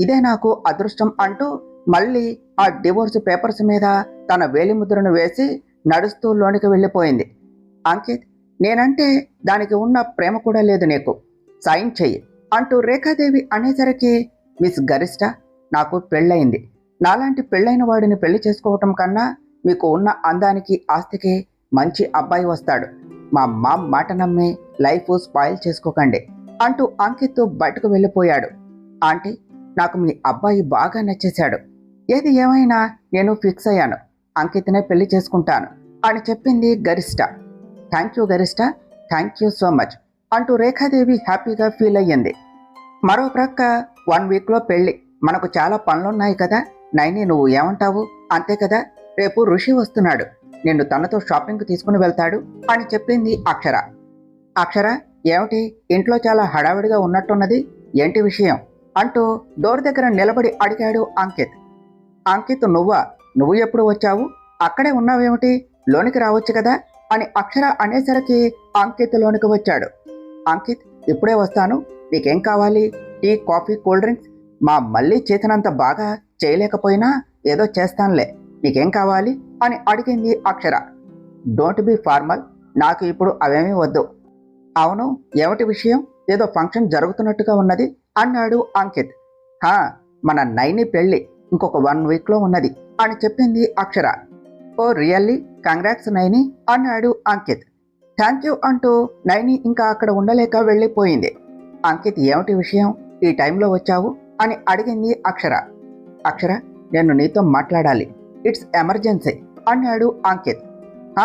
ఇదే నాకు అదృష్టం అంటూ మళ్ళీ ఆ డివోర్స్ పేపర్స్ మీద తన వేలిముద్రను వేసి నడుస్తూ లోనికి వెళ్ళిపోయింది. అంకిత్, నేనంటే దానికి ఉన్న ప్రేమ కూడా లేదు నీకు. సైన్ చెయ్యి అంటూ రేఖాదేవి అనేసరికి, మిస్ గరిష్ట, నాకు పెళ్ళయింది. నాలాంటి పెళ్ళైన వాడిని పెళ్లి చేసుకోవటం కన్నా మీకు ఉన్న అందానికి ఆస్తికి మంచి అబ్బాయి వస్తాడు. మా మామ్ మాట నమ్మి లైఫ్ స్పాయిల్ చేసుకోకండి అంటూ అంకిత్ బయటకు వెళ్ళిపోయాడు. ఆంటీ, నాకు మీ అబ్బాయి బాగా నచ్చేశాడు. ఏది ఏమైనా నేను ఫిక్స్ అయ్యాను. అంకిత్నే పెళ్లి చేసుకుంటాను అని చెప్పింది గరిష్ట. థ్యాంక్ యూ గరిష్ట, థ్యాంక్ యూ సో మచ్ అంటూ రేఖాదేవి హ్యాపీగా ఫీల్ అయ్యింది. మరో ప్రక్క 1 వీక్లో పెళ్ళి. మనకు చాలా పనులున్నాయి కదా నైని, నువ్వు ఏమంటావు? అంతే కదా, రేపు ఋషి వస్తున్నాడు, నిన్ను తనతో షాపింగ్కి తీసుకుని వెళ్తాడు అని చెప్పింది అక్షర. అక్షర, ఏమిటి ఇంట్లో చాలా హడావిడిగా ఉన్నట్టున్నది, ఏంటి విషయం అంటూ డోర్ దగ్గర నిలబడి అడిగాడు అంకిత్. అంకిత్, నువ్వు ఎప్పుడు వచ్చావు? అక్కడే ఉన్నావేమిటి? లోనికి రావచ్చు కదా అని అక్షర అనేసరికి అంకిత్ లోనికి వచ్చాడు. అంకిత్, ఇప్పుడే వస్తాను. నీకేం కావాలి? Tea, coffee, cool drinks? మా మళ్ళీ చేసినంత బాగా చేయలేకపోయినా ఏదో చేస్తానులే. నీకేం కావాలి అని అడిగింది అక్షర. డోంట్ బీ ఫార్మల్, నాకు ఇప్పుడు అవేమీ వద్దు. అవును, ఏమిటి విషయం? ఏదో ఫంక్షన్ జరుగుతున్నట్టుగా ఉన్నది అన్నాడు అంకిత్. హా, మన నైని పెళ్ళి ఇంకొక 1 వీక్లో ఉన్నది అని చెప్పింది అక్షర. ఓ రియల్లీ, కంగ్రాట్స్ నైని అన్నాడు అంకిత్. థ్యాంక్ యూ అంటూ నైని ఇంకా అక్కడ ఉండలేక వెళ్ళిపోయింది. అంకిత్, ఏమిటి విషయం, ఈ టైంలో వచ్చావు అని అడిగింది అక్షర. అక్షర, నేను నీతో మాట్లాడాలి, ఇట్స్ ఎమర్జెన్సీ అన్నాడు అంకిత్.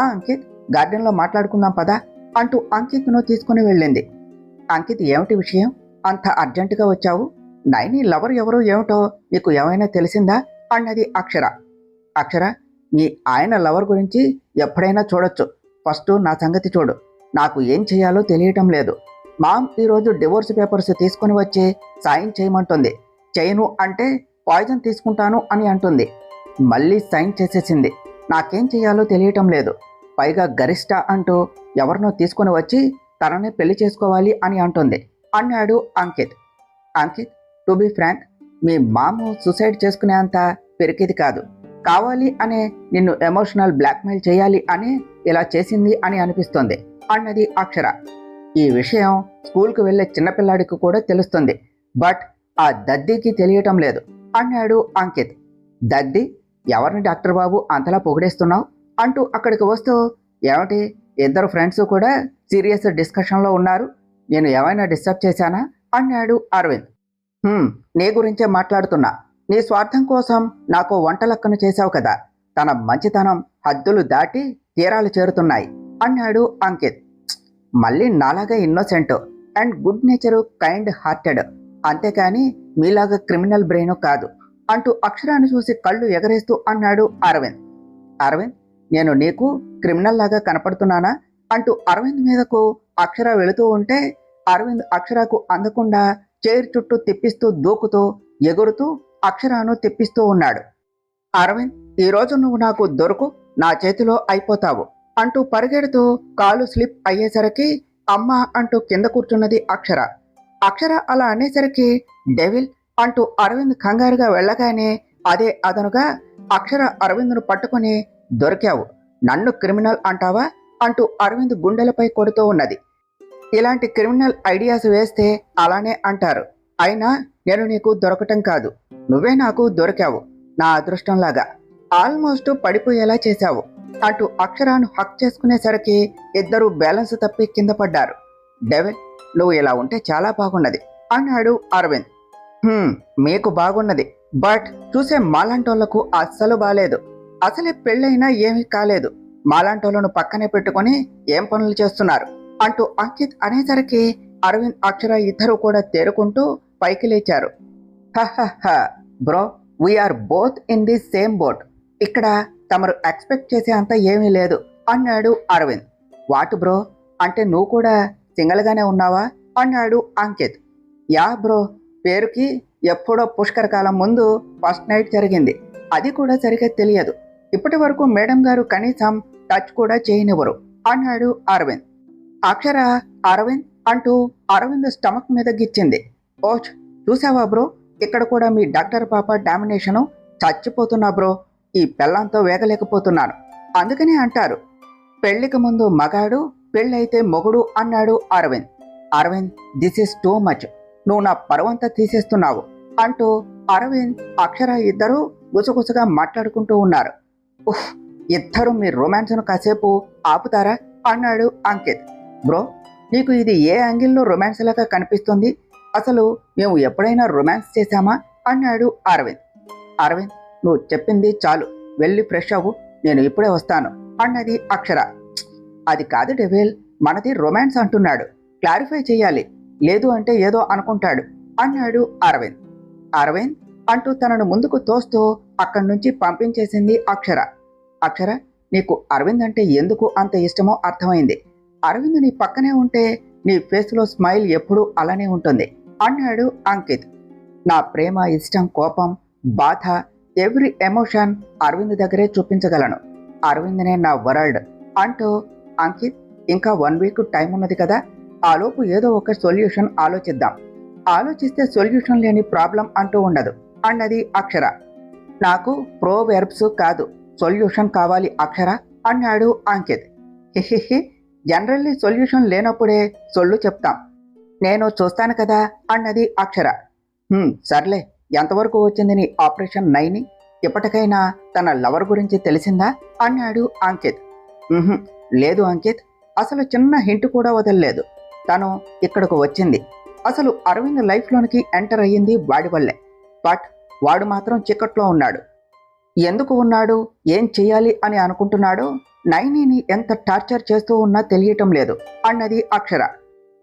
అంకిత్, గార్డెన్లో మాట్లాడుకుందాం పదా అంటూ అంకిత్ను తీసుకుని వెళ్ళింది. అంకిత్, ఏమిటి విషయం, అంత అర్జెంటుగా వచ్చావు? నైని లవర్ ఎవరో ఏమిటో నీకు ఏమైనా తెలిసిందా అన్నది అక్షర. అక్షర, మీ ఆయన లవర్ గురించి ఎప్పుడైనా చూడొచ్చు, ఫస్ట్ నా సంగతి చూడు. నాకు ఏం చేయాలో తెలియటం లేదు. మామ్ ఈరోజు డివోర్స్ పేపర్స్ తీసుకుని వచ్చి సైన్ చేయమంటుంది. చేయను అంటే పాయిజన్ తీసుకుంటాను అని అంటుంది. మళ్ళీ సైన్ చేసేసింది. నాకేం చేయాలో తెలియటం లేదు. పైగా గరిష్ట అంటూ ఎవరినో తీసుకుని వచ్చి తననే పెళ్లి చేసుకోవాలి అని అంటుంది అన్నాడు Ankit. Ankit, to be frank, మీ మాము సూసైడ్ చేసుకునేంత పెరికిది కాదు. కావాలి అనే నిన్ను ఎమోషనల్ బ్లాక్మెయిల్ చేయాలి అని ఇలా చేసింది అని అనిపిస్తుంది అన్నది అక్షర. ఈ విషయం స్కూల్కి వెళ్ళే చిన్నపిల్లాడికి కూడా తెలుస్తుంది, బట్ ఆ దద్దీకి తెలియటం లేదు అన్నాడు అంకిత్. దద్దీ? ఎవరిని డాక్టర్ బాబు అంతలా పొగిడేస్తున్నావు అంటూ అక్కడికి వస్తూ, ఏమిటి ఇద్దరు ఫ్రెండ్స్ కూడా సీరియస్ డిస్కషన్లో ఉన్నారు, నేను ఏమైనా డిస్టర్బ్ చేశానా అన్నాడు అరవింద్. నీ గురించే మాట్లాడుతున్నా. నీ స్వార్థం కోసం నాకు వంటలక్కను చేశావు కదా, తన మంచితనం హద్దులు దాటి తీరాలు చేరుతున్నాయి అన్నాడు అంకిత్. మళ్ళీ నాలాగా innocent, and good nature, kind hearted, అంతేకాని మీలాగా క్రిమినల్ బ్రెయిన్ కాదు అంటూ అక్షరాన్ని చూసి కళ్ళు ఎగరేస్తూ అన్నాడు అరవింద్. అరవింద్, నేను నీకు క్రిమినల్ లాగా కనపడుతున్నానా అంటూ అరవింద్ మీదకు అక్షర వెళుతూ ఉంటే అరవింద్ అక్షరకు అందకుండా చైర్ చుట్టూ తిప్పిస్తూ దూకుతూ ఎగురుతూ అక్షరాను తిప్పిస్తూ ఉన్నాడు. అరవింద్, ఈరోజు నువ్వు నాకు దొరకు, నా చేతిలో అయిపోతావు అంటూ పరిగెడుతూ కాలు స్లిప్ అయ్యేసరికి అమ్మ అంటూ కింద కూర్చున్నది అక్షర. అక్షర అలా అనేసరికి డెవిల్ అంటూ అరవింద్ కంగారుగా వెళ్ళగానే అదే అదనుగా అక్షర అరవింద్ను పట్టుకుని దొరికావు, నన్ను క్రిమినల్ అంటావా అంటూ అరవింద్ గుండెలపై కొడుతూ ఉన్నది. ఇలాంటి క్రిమినల్ ఐడియాస్ వేస్తే అలానే అంటారు. అయినా నేను నీకు దొరకటం కాదు, నువ్వే నాకు దొరికావు, నా అదృష్టంలాగా. ఆల్మోస్ట్ పడిపోయేలా చేశావు అంటూ అక్షరాను హక్ చేసుకునేసరికి ఇద్దరూ బ్యాలెన్స్ తప్పి కింద పడ్డారు. డెవిల్, నువ్వు ఇలా ఉంటే చాలా బాగున్నది అన్నాడు అరవింద్. మీకు బాగున్నది, బట్ చూసే మాలాంటోళ్లకు అస్సలు బాలేదు. అసలే పెళ్ళైనా ఏమీ కాలేదు, మాలాంటోళ్లను పక్కనే పెట్టుకుని ఏం పనులు చేస్తున్నారు అంటూ అంకిత్ అనేసరికి అరవింద్ అక్షర ఇద్దరు కూడా తేరుకుంటూ పైకి లేచారు. Bro, we're both in the same boat, ఇక్కడ తమరు ఎక్స్పెక్ట్ చేసే అంత ఏమీ లేదు అన్నాడు అరవింద్. వాట్ బ్రో, అంటే నువ్వు కూడా సింగల్గానే ఉన్నావా అన్నాడు అంకిత్. యా బ్రో, పేరుకి ఎప్పుడో పుష్కర కాలం ముందు ఫస్ట్ నైట్ జరిగింది, అది కూడా సరిగ్గా తెలియదు. ఇప్పటి వరకు మేడం గారు కనీసం టచ్ కూడా చేయనివ్వరు అన్నాడు అరవింద్. అక్షర అరవింద్ అంటూ అరవింద్ స్టమక్ మీద గిచ్చింది. ఓచ్, చూసావా బ్రో, ఇక్కడ కూడా మీ డాక్టర్ పాప డామినేషను, చచ్చిపోతున్నా బ్రో, ఈ పెళ్ళంతో వేగలేకపోతున్నాను. అందుకనే అంటారు పెళ్లికి ముందు మగాడు, పెళ్ళైతే మొగుడు అన్నాడు Aravind. Aravind, this is too much, నువ్వు నా పరువంతా తీసేస్తున్నావు అంటూ అరవింద్ అక్షర ఇద్దరూ గుసగుసగా మాట్లాడుకుంటూ ఉన్నారు. ఉఫ్, ఇద్దరు మీ రొమాన్స్ను కాసేపు ఆపుతారా అన్నాడు అంకిత్. బ్రో, నీకు ఇది ఏ యాంగిల్లో రొమాన్స్ లాగా కనిపిస్తుంది, అసలు మేము ఎప్పుడైనా రొమాన్స్ చేశామా అన్నాడు అరవింద్. అరవింద్, నువ్వు చెప్పింది చాలు, వెళ్ళి ఫ్రెష్ అవ్వు, నేను ఇప్పుడే వస్తాను అన్నది అక్షర. అది కాదు డెవిల్, మనది రొమాన్స్ అంటున్నాడు, క్లారిఫై చేయాలి, లేదు అంటే ఏదో అనుకుంటాడు అన్నాడు అరవింద్. అరవింద్ అంటూ తనను ముందుకు తోస్తూ అక్కడి నుంచి పంపించేసింది అక్షర. అక్షర, నీకు అరవింద్ అంటే ఎందుకు అంత ఇష్టమో అర్థమైంది. అరవింద్ నీ పక్కనే ఉంటే నీ ఫేస్లో స్మైల్ ఎప్పుడూ అలానే ఉంటుంది అన్నాడు అంకిత్. నా ప్రేమ, ఇష్టం, కోపం, బాధ, ఎవ్రీ ఎమోషన్ అరవింద్ దగ్గరే చూపించగలను, అరవింద్నే నా వరల్డ్ అంటూ అంకిత్, ఇంకా 1 వీక్ టైం ఉన్నది కదా, ఆలోపు ఏదో ఒక సొల్యూషన్ ఆలోచిద్దాం, ఆలోచిస్తే సొల్యూషన్ లేని ప్రాబ్లం అంటూ ఉండదు అన్నది అక్షర. నాకు ప్రోవెర్బ్స్ కాదు, సొల్యూషన్ కావాలి అక్షర అన్నాడు అంకిత్. హిహిహి, జనరల్లీ సొల్యూషన్ లేనప్పుడే సొల్లు చెప్తాం, నేను చూస్తాను కదా అన్నది అక్షర. సర్లే, ఎంతవరకు వచ్చింది నీ ఆపరేషన్ 9? ఇప్పటికైనా తన లవర్ గురించి తెలిసిందా అన్నాడు అంకిత్. లేదు అంకిత్, అసలు చిన్న హింట్ కూడా వదలలేదు. తను ఇక్కడకు వచ్చింది, అసలు అరవింద్ లైఫ్లోనికి ఎంటర్ అయ్యింది వాడి వల్లే, బట్ వాడు మాత్రం చిక్కట్లో ఉన్నాడు. ఎందుకు ఉన్నాడు, ఏం చెయ్యాలి అని అనుకుంటున్నాడో, నైనీని ఎంత టార్చర్ చేస్తూ ఉన్నా తెలియటం లేదు అన్నది Akshara.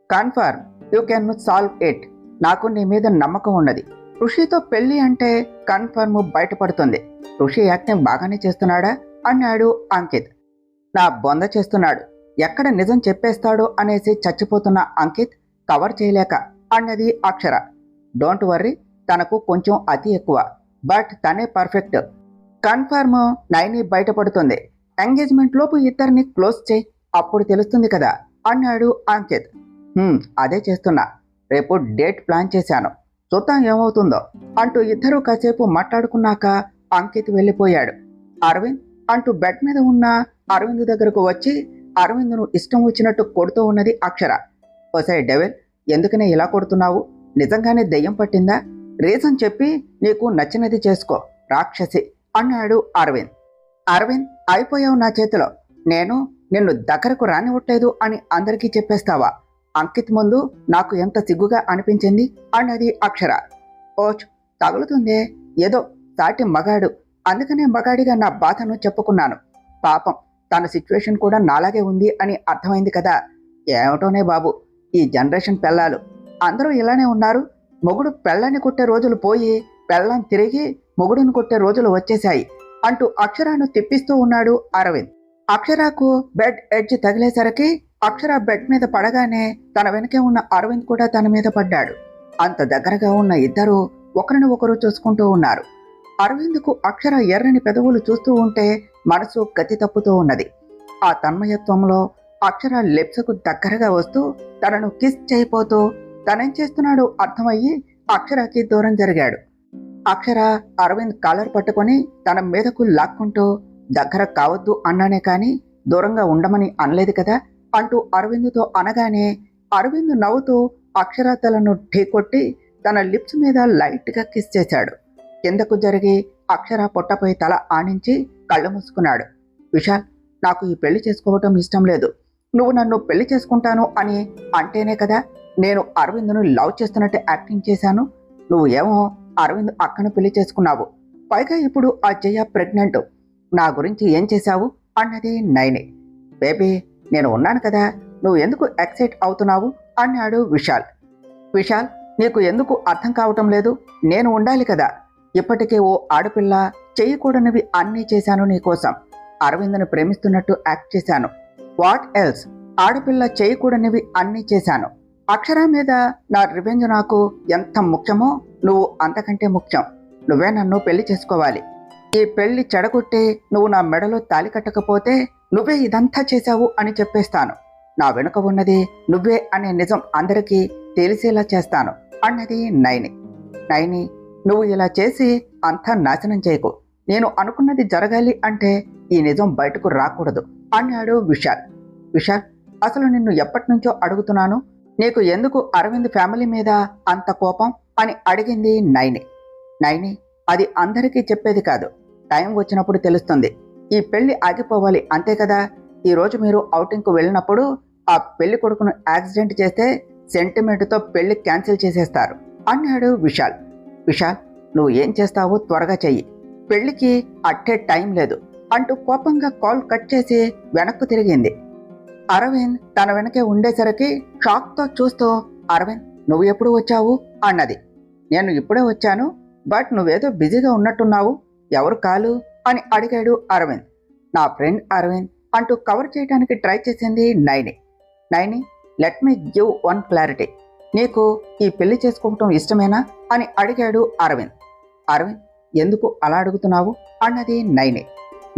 Confirm you can solve it, నాకు నీ మీద నమ్మకం ఉన్నది. ఋషితో పెళ్లి అంటే కన్ఫర్మ్ బయటపడుతుంది. ఋషి యాక్టింగ్ బాగానే చేస్తున్నాడా అన్నాడు అంకిత్. నా బొంద చేస్తున్నాడు, ఎక్కడ నిజం చెప్పేస్తాడో అనేసి చచ్చిపోతున్న అంకిత్ కవర్ చేయలేక అన్నది అక్షర. డోంట్ వర్రీ, తనకు కొంచెం అతి ఎక్కువ, బట్ తనే పర్ఫెక్ట్. కన్ఫర్మ్ నైని బయటపడుతుంది. ఎంగేజ్మెంట్ లోపు ఇద్దరిని క్లోజ్ చేయి, అప్పుడు తెలుస్తుంది కదా అన్నాడు అంకిత్. అదే చేస్తున్నా, రేపు డేట్ ప్లాన్ చేశాను, చూద్దాం ఏమవుతుందో అంటూ ఇద్దరూ కాసేపు మాట్లాడుకున్నాక అంకిత్ వెళ్ళిపోయాడు. అరవింద్ అంటూ బెడ్ మీద ఉన్న అరవింద్ దగ్గరకు వచ్చి అరవింద్ను ఇష్టం వచ్చినట్టు కొడుతూ ఉన్నది అక్షర. ఓసే డెవిల్, ఎందుకనే ఇలా కొడుతున్నావు, నిజంగానే దెయ్యం పట్టిందా, రీజన్ చెప్పి నీకు నచ్చినది చేసుకో రాక్షసి అన్నాడు అరవింద్. అరవింద్, అయిపోయావు నా చేతిలో, నేను నిన్ను దగ్గరకు రానివ్వట్లేదు అని అందరికీ చెప్పేస్తావా, అంకిత్ ముందు నాకు ఎంత సిగ్గుగా అనిపించింది అన్నది అక్షర. ఓచ్, తగులుతుందే, ఏదో సాటి మగాడు, అందుకనే మగాడిగా నా బాధను చెప్పుకున్నాను. పాపం తన సిచ్యువేషన్ కూడా నాలాగే ఉంది అని అర్థమైంది కదా. ఏమిటోనే బాబు, ఈ జనరేషన్ పెళ్ళాలు అందరూ ఇలానే ఉన్నారు. మొగుడు పెళ్ళాన్ని కొట్టే రోజులు పోయి పెళ్ళాం తిరిగి మొగుడుని కొట్టే రోజులు వచ్చేశాయి అంటూ అక్షరాను తిప్పిస్తూ ఉన్నాడు అరవింద్. అక్షరాకు బెడ్ ఎడ్జ్ తగిలేసరికి అక్షర బెడ్ మీద పడగానే తన వెనకే ఉన్న అరవింద్ కూడా తన మీద పడ్డాడు. అంత దగ్గరగా ఉన్న ఇద్దరు ఒకరిని ఒకరు చూసుకుంటూ ఉన్నారు. అరవింద్కు అక్షర ఎర్రని పెదవులు చూస్తూ ఉంటే మనసు గతి తప్పుతూ ఉన్నది. ఆ తన్మయత్వంలో అక్షర లిప్స్కు దగ్గరగా వస్తూ తనను కిస్ చేయబోతూ తనేం చేస్తున్నాడో అర్థమయ్యి అక్షరకి దూరం జరిగాడు. అక్షర అరవింద్ కాలర్ పట్టుకొని తన మీదకు లాక్కుంటూ దగ్గర కావద్దు అన్నానే కాని దూరంగా ఉండమని అనలేదు కదా అంటూ అరవింద్తో అనగానే అరవింద్ నవ్వుతూ అక్షర తలను ఢీకొట్టి తన లిప్స్ మీద లైట్గా కిస్ చేశాడు. కిందకు జరిగి అక్షర పొట్టపై తల ఆనించి కళ్ళు మూసుకున్నాడు. విశాల్, నాకు ఈ పెళ్లి చేసుకోవటం ఇష్టం లేదు. నువ్వు నన్ను పెళ్లి చేసుకుంటాను అని అంటేనే కదా నేను అరవింద్ను లవ్ చేస్తున్నట్టు యాక్టింగ్ చేశాను. నువ్వు ఏమో అరవింద్ అక్కను పెళ్లి చేసుకున్నావు. పైగా ఇప్పుడు ఆ జయ ప్రెగ్నెంట్. నా గురించి ఏం చేశావు అన్నది నైని. బేబీ, నేను ఉన్నాను కదా, నువ్వు ఎందుకు ఎక్సైట్ అవుతున్నావు అన్నాడు విశాల్. విశాల్, నీకు ఎందుకు అర్థం కావటం లేదు? నేను ఉండాలి కదా. ఇప్పటికే ఓ ఆడపిల్ల చేయకూడనివి అన్నీ చేశాను నీకోసం. అరవింద్ను ప్రేమిస్తున్నట్టు యాక్ట్ చేశాను. What else? ఆడపిల్ల చేయకూడనివి అన్నీ చేశాను. అక్షర మీద నా రివెంజ్ నాకు ఎంత ముఖ్యమో నువ్వు అంతకంటే ముఖ్యం. నువ్వే నన్ను పెళ్లి చేసుకోవాలి. ఈ పెళ్లి చెడగొట్టి నువ్వు నా మెడలో తాలి కట్టకపోతే నువ్వే ఇదంతా చేశావు అని చెప్పేస్తాను. నా వెనుక ఉన్నది నువ్వే అనే నిజం అందరికీ తెలిసేలా చేస్తాను అన్నది నైని. నైని, నువ్వు ఇలా చేసి అంతా నాశనం చేయకు. నేను అనుకున్నది జరగాలి అంటే ఈ నిజం బయటకు రాకూడదు అన్నాడు విశాల్. విశాల్, అసలు నిన్ను ఎప్పటి నుంచో అడుగుతున్నాను, నీకు ఎందుకు అరవింద్ ఫ్యామిలీ మీద అంత కోపం అని అడిగింది నైని. నైని, అది అందరికీ చెప్పేది కాదు. టైం వచ్చినప్పుడు తెలుస్తుంది. ఈ పెళ్లి ఆగిపోవాలి అంతే కదా. ఈరోజు మీరు ఔటింగ్కు వెళ్ళినప్పుడు ఆ పెళ్లి కొడుకును యాక్సిడెంట్ చేస్తే సెంటిమెంట్తో పెళ్లి క్యాన్సిల్ చేసేస్తారు అన్నాడు విశాల్. విశాల్, నువ్వు ఏం చేస్తావో త్వరగా చెయ్యి. పెళ్లికి అట్టే టైం లేదు అంటూ కోపంగా కాల్ కట్ చేసి వెనక్కు తిరిగింది. అరవింద్ తన వెనకే ఉండేసరికి షాక్తో చూస్తూ, అరవింద్, నువ్వు ఎప్పుడు వచ్చావు అన్నది. నేను ఇప్పుడే వచ్చాను, బట్ నువ్వేదో బిజీగా ఉన్నట్టున్నావు. ఎవరు కాలు అని అడిగాడు అరవింద్. నా ఫ్రెండ్ అరవింద్ అంటూ కవర్ చేయడానికి ట్రై చేసింది Naini. Naini, let me give one clarity. నీకు ఈ పెళ్లి చేసుకోవటం ఇష్టమేనా అని అడిగాడు అరవింద్. అరవింద్, ఎందుకు అలా అడుగుతున్నావు అన్నది నైని.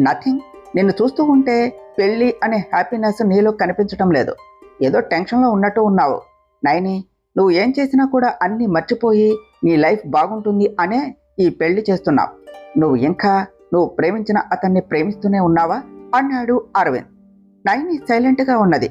నథింగ్. నిన్ను చూస్తూ ఉంటే పెళ్ళి అనే హ్యాపీనెస్ నీలో కనిపించటం లేదు. ఏదో టెన్షన్లో ఉన్నట్టు ఉన్నావు. నైని, నువ్వు ఏం చేసినా కూడా అన్నీ మర్చిపోయి నీ లైఫ్ బాగుంటుంది అనే ఈ పెళ్లి చేస్తున్నావు. నువ్వు ప్రేమించిన అతన్ని ప్రేమిస్తూనే ఉన్నావా అన్నాడు అరవింద్. నైని సైలెంట్గా ఉన్నది.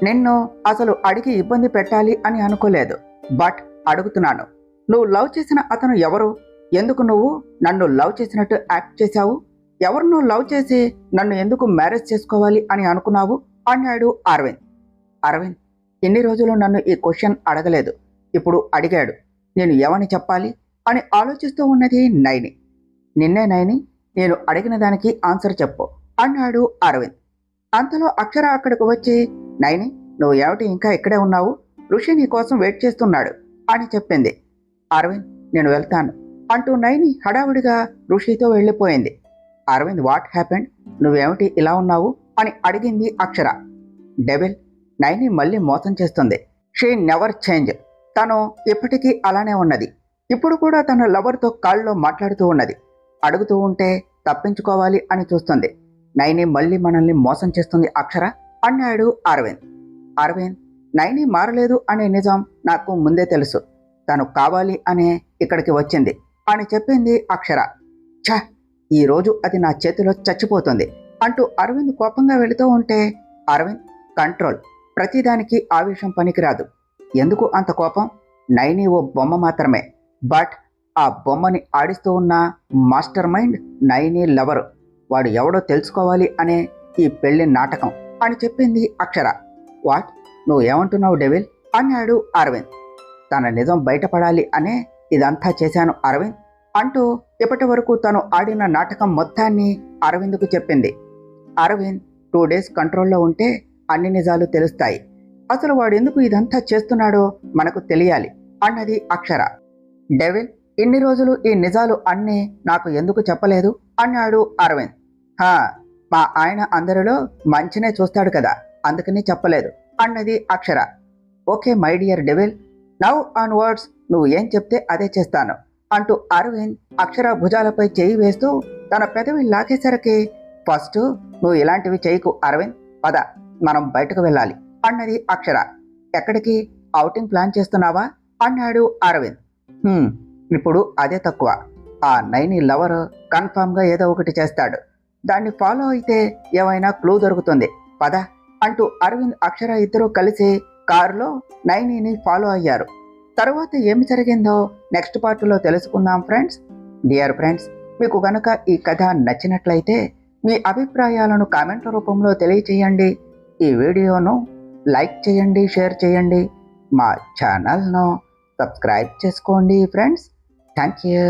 నిన్ను అసలు అడిగి ఇబ్బంది పెట్టాలి అని అనుకోలేదు, బట్ అడుగుతున్నాను. నువ్వు లవ్ చేసిన అతను ఎవరు? ఎందుకు నువ్వు నన్ను లవ్ చేసినట్టు యాక్ట్ చేశావు? ఎవరు నువ్వు లవ్ చేసి నన్ను ఎందుకు మ్యారేజ్ చేసుకోవాలి అని అనుకున్నావు అన్నాడు అరవింద్. అరవింద్, ఎన్ని రోజులు నన్ను ఈ క్వశ్చన్ అడగలేదు. ఇప్పుడు అడిగాడు. నేను ఏమని చెప్పాలి అని ఆలోచిస్తూ ఉన్నది నైని. నిన్నే నైని, నేను అడిగిన దానికి ఆన్సర్ చెప్పు అన్నాడు అరవింద్. అంతలో అక్షర అక్కడికి వచ్చి, నైని, నువ్వు ఏమిటి ఇంకా ఇక్కడే ఉన్నావు? ఋషి నీ కోసం వెయిట్ చేస్తున్నాడు అని చెప్పింది. అరవింద్, నేను వెళ్తాను అంటూ నైని హడావుడిగా ఋషితో వెళ్ళిపోయింది. Arvind, what happened? నువ్వేమిటి ఇలా ఉన్నావు అని అడిగింది అక్షర. డెవిల్, నైని మళ్ళీ మోసం చేస్తుంది. She never change. తను ఇప్పటికీ అలానే ఉన్నది. ఇప్పుడు కూడా తన లవర్తో కాల్లో మాట్లాడుతూ ఉన్నది. అడుగుతూ ఉంటే తప్పించుకోవాలి అని చూస్తుంది. నైని మళ్ళీ మనల్ని మోసం చేస్తుంది అక్షర అన్నాడు అరవింద్. అరవింద్, నైని మారలేదు అనే నిజం నాకు ముందే తెలుసు. తను కావాలి అనే ఇక్కడికి వచ్చింది అని చెప్పింది అక్షర. ఛ, ఈరోజు అది నా చేతిలో చచ్చిపోతుంది అంటూ అరవింద్ కోపంగా వెళుతూ ఉంటే, అరవింద్, కంట్రోల్. ప్రతిదానికి ఆవేశం పనికిరాదు. ఎందుకు అంత కోపం? నైని ఓ బొమ్మ మాత్రమే, బట్ ఆ బొమ్మని ఆడిస్తూ ఉన్న మాస్టర్ మైండ్ నైని లవరు. వాడు ఎవడో తెలుసుకోవాలి అనే ఈ పెళ్లి నాటకం అని చెప్పింది అక్షర. వాట్? నువ్వు ఏమంటున్నావు డెవిల్ అన్నాడు అరవింద్. తన నిజం బయటపడాలి అనే ఇదంతా చేశాను అరవింద్ అంటూ ఇప్పటి వరకు తను ఆడిన నాటకం మొత్తాన్ని అరవింద్కు చెప్పింది. అరవింద్ 2 డేస్ కంట్రోల్లో ఉంటే అన్ని నిజాలు తెలుస్తాయి. అసలు వాడెందుకు ఇదంతా చేస్తున్నాడో మనకు తెలియాలి అన్నది అక్షర. డెవిల్ ఇన్ని రోజులు ఈ నిజాలు అన్నీ నాకు ఎందుకు చెప్పలేదు అన్నాడు అరవింద్. హా, మా ఆయన అందరిలో మంచినే చూస్తాడు కదా, అందుకని చెప్పలేదు అన్నది Akshara. Okay my dear devil, now onwards నువ్వు ఏం చెప్తే అదే చేస్తాను అంటూ అరవింద్ అక్షర భుజాలపై చేయి వేస్తూ తన పెదవి లాగేసరికి, ఫస్ట్ నువ్వు ఇలాంటివి చేయకు అరవింద్, పద మనం బయటకు వెళ్ళాలి అన్నది అక్షర. ఎక్కడికి? ఔటింగ్ ప్లాన్ చేస్తున్నావా అన్నాడు అరవింద్. ఇప్పుడు అదే తక్కువ. ఆ నైని లవర్ కన్ఫామ్గా ఏదో ఒకటి చేస్తాడు, దాన్ని ఫాలో అయితే ఏమైనా క్లూ దొరుకుతుంది, పద అంటూ అరవింద్ అక్షర ఇద్దరూ కలిసి కారులో నైనిని ఫాలో అయ్యారు. తర్వాత ఏమి జరిగిందో నెక్స్ట్ పార్ట్లో తెలుసుకుందాం ఫ్రెండ్స్. డియర్ ఫ్రెండ్స్, మీకు గనక ఈ కథ నచ్చినట్లయితే మీ అభిప్రాయాలను కామెంట్ల రూపంలో తెలియచేయండి. ఈ వీడియోను లైక్ చేయండి, షేర్ చేయండి, మా ఛానల్ను సబ్స్క్రైబ్ చేసుకోండి ఫ్రెండ్స్. Thank you.